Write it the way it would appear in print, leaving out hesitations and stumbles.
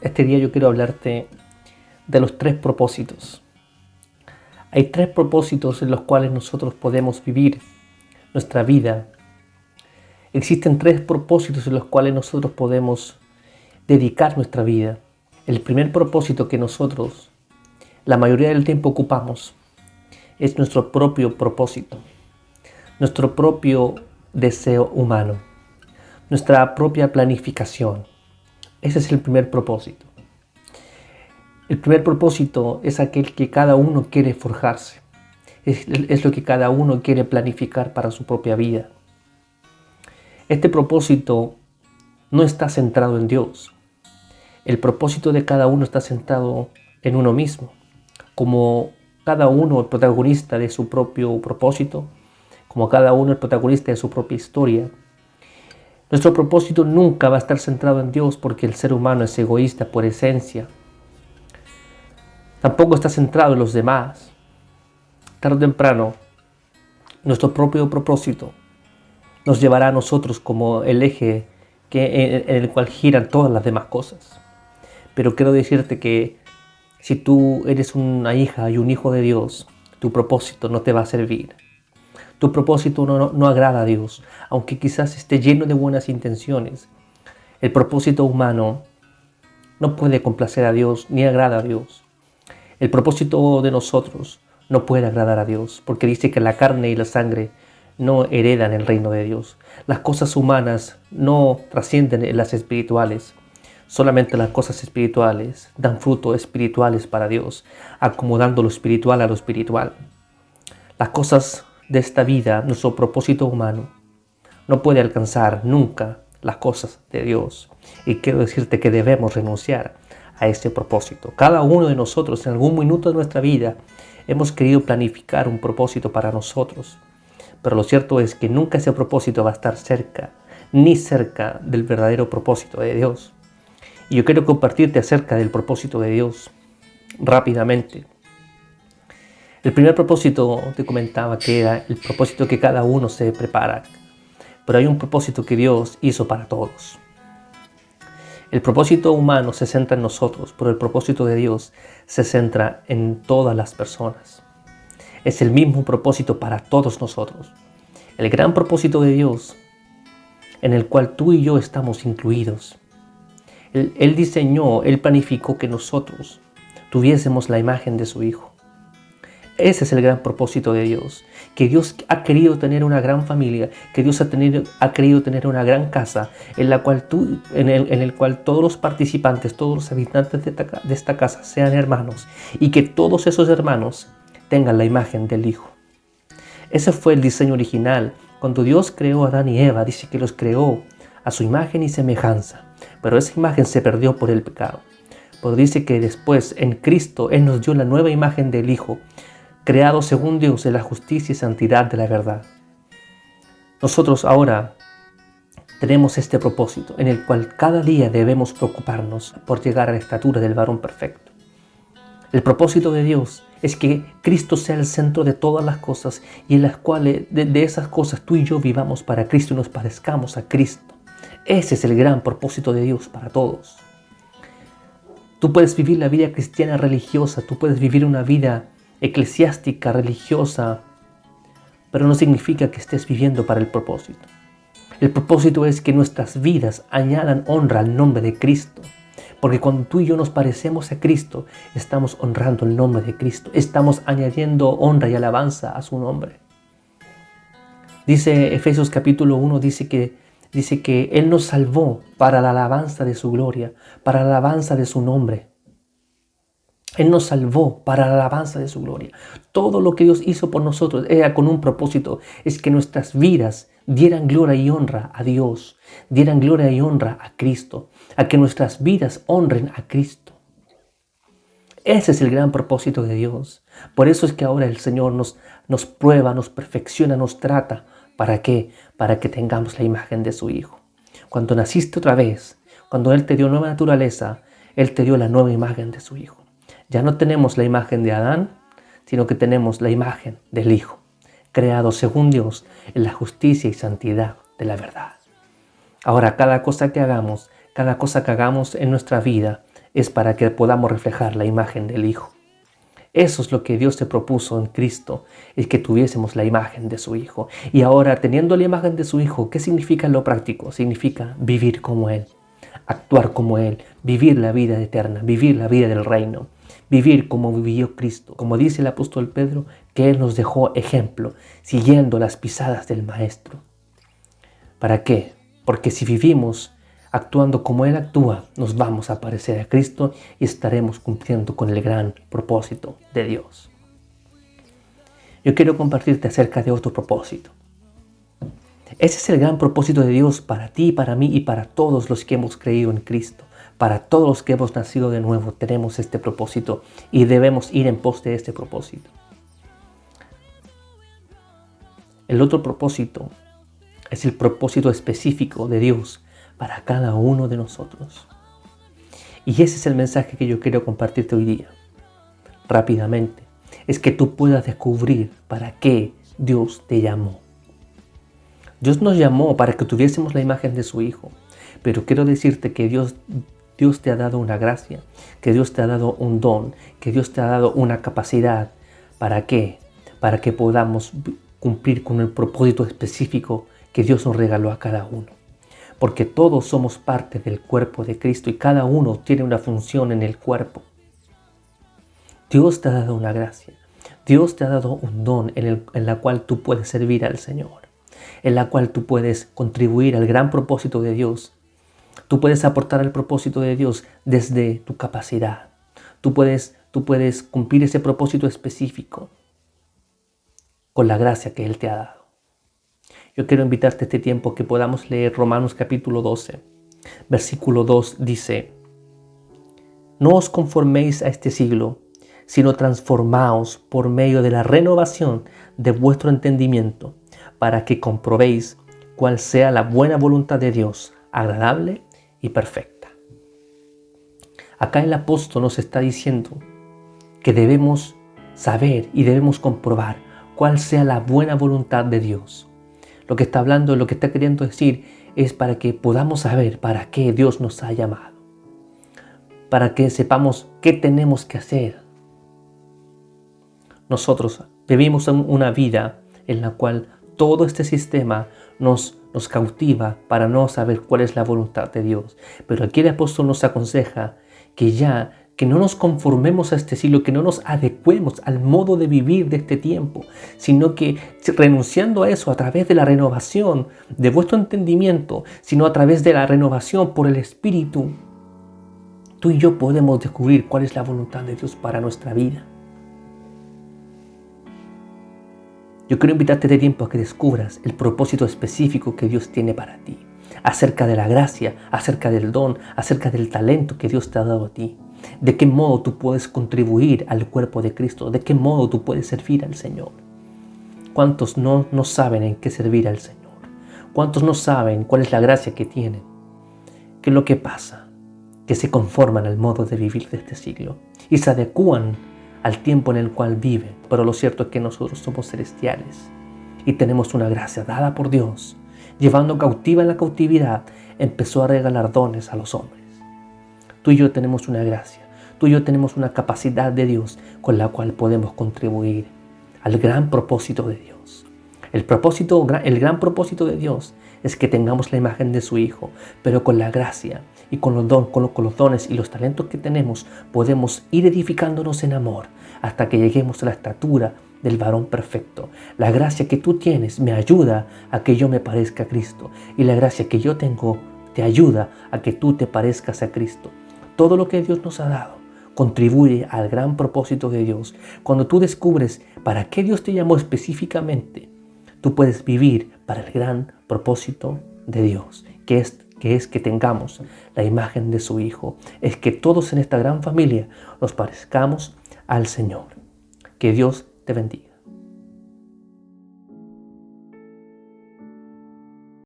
Este día yo quiero hablarte de los 3 propósitos. Hay 3 propósitos en los cuales nosotros podemos vivir nuestra vida. Existen 3 propósitos en los cuales nosotros podemos dedicar nuestra vida. El primer propósito que nosotros la mayoría del tiempo ocupamos es nuestro propio propósito, nuestro propio deseo humano, nuestra propia planificación. Ese es el primer propósito. El primer propósito es aquel que cada uno quiere forjarse. Es lo que cada uno quiere planificar para su propia vida. Este propósito no está centrado en Dios. El propósito de cada uno está centrado en uno mismo. Como cada uno el protagonista de su propio propósito, como cada uno el protagonista de su propia historia. Nuestro propósito nunca va a estar centrado en Dios porque el ser humano es egoísta por esencia. Tampoco está centrado en los demás. Tarde o temprano, nuestro propio propósito nos llevará a nosotros como el eje en el cual giran todas las demás cosas. Pero quiero decirte que si tú eres una hija y un hijo de Dios, tu propósito no te va a servir. Tu propósito no agrada a Dios, aunque quizás esté lleno de buenas intenciones. El propósito humano no puede complacer a Dios ni agrada a Dios. El propósito de nosotros no puede agradar a Dios, porque dice que la carne y la sangre no heredan el reino de Dios. Las cosas humanas no trascienden en las espirituales. Solamente las cosas espirituales dan frutos espirituales para Dios, acomodando lo espiritual a lo espiritual. Las cosas de esta vida, nuestro propósito humano, no puede alcanzar nunca las cosas de Dios. Y quiero decirte que debemos renunciar a este propósito. Cada uno de nosotros en algún minuto de nuestra vida hemos querido planificar un propósito para nosotros. Pero lo cierto es que nunca ese propósito va a estar cerca, ni cerca del verdadero propósito de Dios. Y yo quiero compartirte acerca del propósito de Dios rápidamente. El primer propósito te comentaba que era el propósito que cada uno se prepara. Pero hay un propósito que Dios hizo para todos. El propósito humano se centra en nosotros, pero el propósito de Dios se centra en todas las personas. Es el mismo propósito para todos nosotros. El gran propósito de Dios, en el cual tú y yo estamos incluidos. Él diseñó, Él planificó que nosotros tuviésemos la imagen de su Hijo. Ese es el gran propósito de Dios, que Dios ha querido tener una gran familia, que Dios ha querido tener una gran casa en el cual todos los participantes, todos los habitantes de esta casa sean hermanos y que todos esos hermanos tengan la imagen del Hijo. Ese fue el diseño original. Cuando Dios creó a Adán y Eva, dice que los creó a su imagen y semejanza, pero esa imagen se perdió por el pecado. Pero dice que después en Cristo Él nos dio la nueva imagen del Hijo, creado según Dios en la justicia y santidad de la verdad. Nosotros ahora tenemos este propósito en el cual cada día debemos preocuparnos por llegar a la estatura del varón perfecto. El propósito de Dios es que Cristo sea el centro de todas las cosas y en las cuales de esas cosas tú y yo vivamos para Cristo y nos parezcamos a Cristo. Ese es el gran propósito de Dios para todos. Tú puedes vivir la vida cristiana religiosa, tú puedes vivir una vida eclesiástica, religiosa, pero no significa que estés viviendo para el propósito. El propósito es que nuestras vidas añadan honra al nombre de Cristo, porque cuando tú y yo nos parecemos a Cristo, estamos honrando el nombre de Cristo, estamos añadiendo honra y alabanza a su nombre. Dice Efesios capítulo 1, dice que Él nos salvó para la alabanza de su gloria, para la alabanza de su nombre. Él nos salvó para la alabanza de su gloria. Todo lo que Dios hizo por nosotros era con un propósito, es que nuestras vidas dieran gloria y honra a Dios, dieran gloria y honra a Cristo, a que nuestras vidas honren a Cristo. Ese es el gran propósito de Dios. Por eso es que ahora el Señor nos prueba, nos perfecciona, nos trata. ¿Para qué? Para que tengamos la imagen de su Hijo. Cuando naciste otra vez, cuando Él te dio nueva naturaleza, Él te dio la nueva imagen de su Hijo. Ya no tenemos la imagen de Adán, sino que tenemos la imagen del Hijo, creado según Dios en la justicia y santidad de la verdad. Ahora, cada cosa que hagamos en nuestra vida es para que podamos reflejar la imagen del Hijo. Eso es lo que Dios te propuso en Cristo, es que tuviésemos la imagen de su Hijo. Y ahora, teniendo la imagen de su Hijo, ¿qué significa en lo práctico? Significa vivir como Él, actuar como Él, vivir la vida eterna, vivir la vida del reino, vivir como vivió Cristo. Como dice el apóstol Pedro, que Él nos dejó ejemplo, siguiendo las pisadas del Maestro. ¿Para qué? Porque si vivimos actuando como Él actúa, nos vamos a parecer a Cristo y estaremos cumpliendo con el gran propósito de Dios. Yo quiero compartirte acerca de otro propósito. Ese es el gran propósito de Dios para ti, para mí y para todos los que hemos creído en Cristo. Para todos los que hemos nacido de nuevo tenemos este propósito y debemos ir en pos de este propósito. El otro propósito es el propósito específico de Dios para cada uno de nosotros. Y ese es el mensaje que yo quiero compartirte hoy día. Rápidamente, es que tú puedas descubrir para qué Dios te llamó. Dios nos llamó para que tuviésemos la imagen de su Hijo. Pero quiero decirte que Dios te ha dado una gracia, que Dios te ha dado un don, que Dios te ha dado una capacidad. ¿Para qué? Para que podamos cumplir con el propósito específico que Dios nos regaló a cada uno. Porque todos somos parte del cuerpo de Cristo y cada uno tiene una función en el cuerpo. Dios te ha dado una gracia. Dios te ha dado un don en la cual tú puedes servir al Señor, en la cual tú puedes contribuir al gran propósito de Dios. Tú puedes aportar al propósito de Dios desde tu capacidad. Tú puedes cumplir ese propósito específico con la gracia que Él te ha dado. Yo quiero invitarte a este tiempo que podamos leer Romanos capítulo 12, versículo 2 dice: No os conforméis a este siglo, sino transformaos por medio de la renovación de vuestro entendimiento, para que comprobéis cuál sea la buena voluntad de Dios, agradable y perfecta. Acá el apóstol nos está diciendo que debemos saber y debemos comprobar cuál sea la buena voluntad de Dios. Lo que está hablando, lo que está queriendo decir es para que podamos saber para qué Dios nos ha llamado. Para que sepamos qué tenemos que hacer. Nosotros vivimos una vida en la cual todo este sistema nos cautiva para no saber cuál es la voluntad de Dios. Pero aquí el apóstol nos aconseja que no nos conformemos a este siglo, que no nos adecuemos al modo de vivir de este tiempo, sino que renunciando a eso a través de la renovación de vuestro entendimiento, sino a través de la renovación por el Espíritu, tú y yo podemos descubrir cuál es la voluntad de Dios para nuestra vida. Yo quiero invitarte de tiempo a que descubras el propósito específico que Dios tiene para ti, acerca de la gracia, acerca del don, acerca del talento que Dios te ha dado a ti. De qué modo tú puedes contribuir al cuerpo de Cristo, de qué modo tú puedes servir al Señor. ¿Cuántos no saben en qué servir al Señor? ¿Cuántos no saben cuál es la gracia que tienen? ¿Qué es lo que pasa? Que se conforman al modo de vivir de este siglo y se adecúan al tiempo en el cual viven. Pero lo cierto es que nosotros somos celestiales y tenemos una gracia dada por Dios. Llevando cautiva en la cautividad, empezó a regalar dones a los hombres. Tú y yo tenemos una gracia, tú y yo tenemos una capacidad de Dios con la cual podemos contribuir al gran propósito de Dios. El gran propósito de Dios es que tengamos la imagen de su Hijo, pero con la gracia y con los dones y los talentos que tenemos podemos ir edificándonos en amor hasta que lleguemos a la estatura del varón perfecto. La gracia que tú tienes me ayuda a que yo me parezca a Cristo y la gracia que yo tengo te ayuda a que tú te parezcas a Cristo. Todo lo que Dios nos ha dado contribuye al gran propósito de Dios. Cuando tú descubres para qué Dios te llamó específicamente, tú puedes vivir para el gran propósito de Dios, que es que tengamos la imagen de su Hijo. Es que todos en esta gran familia nos parezcamos al Señor. Que Dios te bendiga.